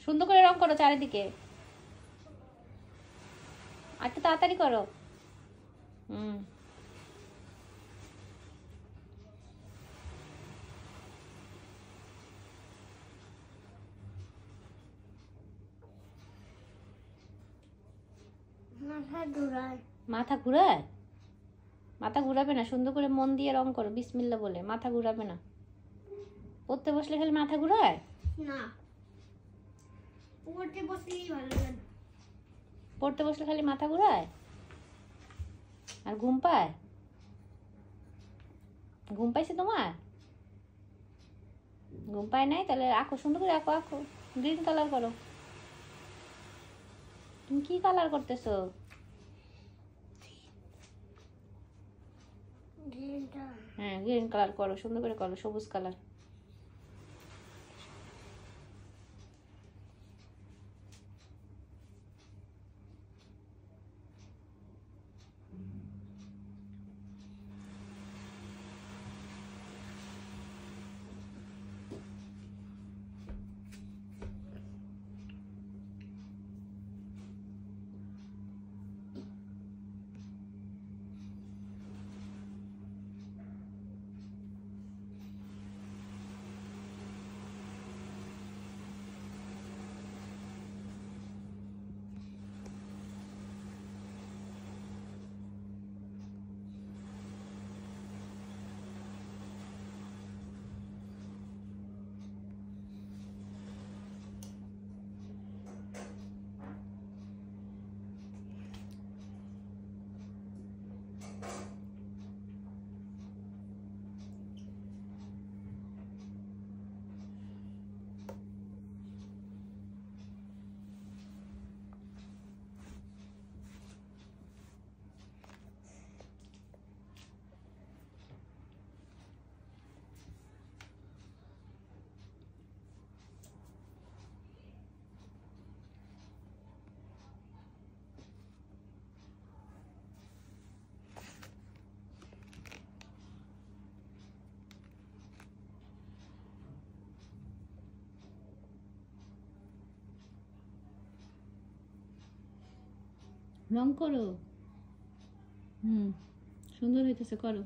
সুন্দর করে রং করো চারিদিকে, আর একটু তাড়াতাড়ি করো। মাথা ঘুরায়? মাথা ঘুরাবে না, সুন্দর করে মন দিয়ে রং করো বিসমিল্লাহ বলে। মাথা ঘুরাবে না। পড়তে বসলে খালি মাথা ঘুরায় না, পড়তে বসলেই ভালো লাগে। পড়তে বসলে খালি মাথা ঘুরায় আর ঘুম পায়। ঘুম পাইছে তোমার? ঘুম পায় নাই? তাহলে আঁকো, সুন্দর করে আঁকো। আঁকো, গ্রিন কালার করো। তুমি কি কালার করতেছো? হ্যাঁ, গ্রিন কালার করো, সুন্দর করে করো, সবুজ কালার। রং করো। সুন্দর হইতেছে, করো।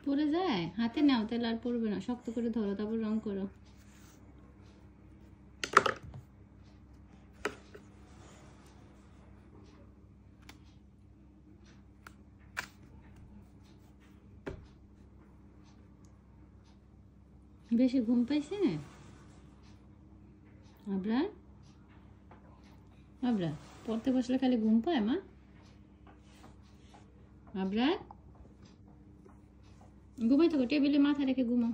পড়ে যায়, হাতে নাও, তাহলে আর পড়বে না। শক্ত করে ধরো, তারপর রং করো। বেশি ঘুম পাইছে আবরার? আবরার পড়তে বসলে খালি ঘুম পায় মা? আবরার ঘুমাই থাকো, টেবিলে মাথা রেখে ঘুমাও।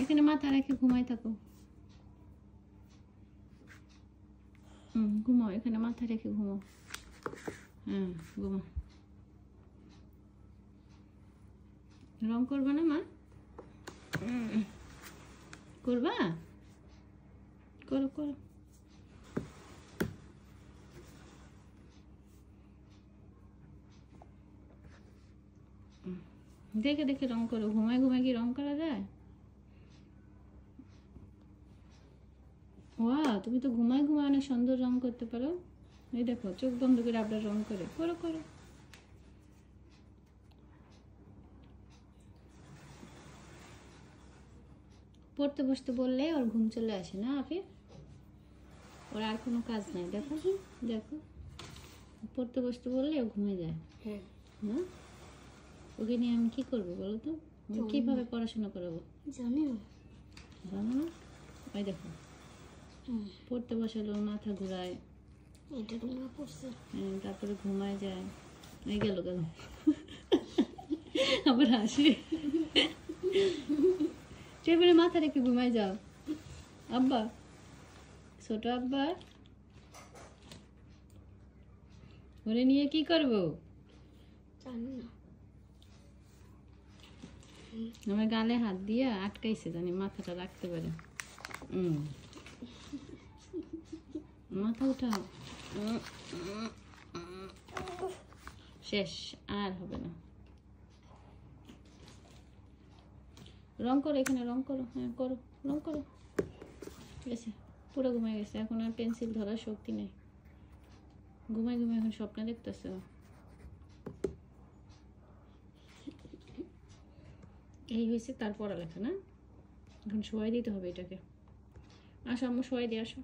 এখানে মাথা রেখে ঘুমাই থাকো। ঘুমাও, এখানে মাথা রেখে ঘুমাও। হ্যাঁ ঘুমাও। রং করবা না মা? করবা? করো করো। দেখে দেখে রং করো। ঘুমায় ঘুমায় কি রং করা যায়? ওয়া, তুমি তো ঘুমায় ঘুমায় অনেক সুন্দর রং করতে পারো। এই দেখো, চোখ বন্ধ করে আপনার রং করে। করো করো। পড়তে বসতে বললে ওর ঘুম চলে আসে না আফিফ? ওর আর কোনো কাজ নাই। দেখো দেখো, পড়তে বসতে বললে ও ঘুমে যায়। হ্যাঁ, ওকে নিয়ে আমি কি করবো বলো তো? কিভাবে পড়াশোনা করাবো? জানো না? ওই দেখো, পড়তে বসালো মাথা ঘুরায়, তারপরে ঘুমায় যায়। এই গেল গেল, আবার হাসি। টেবিলে মাথা রেখে ঘুমায় যাও। আব্বা, ছোট আব্বা, ওরে নিয়ে কি করবো? আমার গালে হাত দিয়ে আটকাইছে, জানি মাথাটা রাখতে পারে। মাথা উঠাও। শেষ, আর হবে না। রং করো, এখানে রং করো। হ্যাঁ করো, রং করো। ঠিক আছে, পুরো ঘুমাই গেছে, এখন আর পেন্সিল ধরার শক্তি নেই। ঘুমাই ঘুমাই এখন স্বপ্ন দেখতেছে। এই হয়েছে তার পড়ালেখা না? এখন শোয়াই দিতে হবে এটাকে। আসো আম্মু, শোয়াই দিয়ে আসো।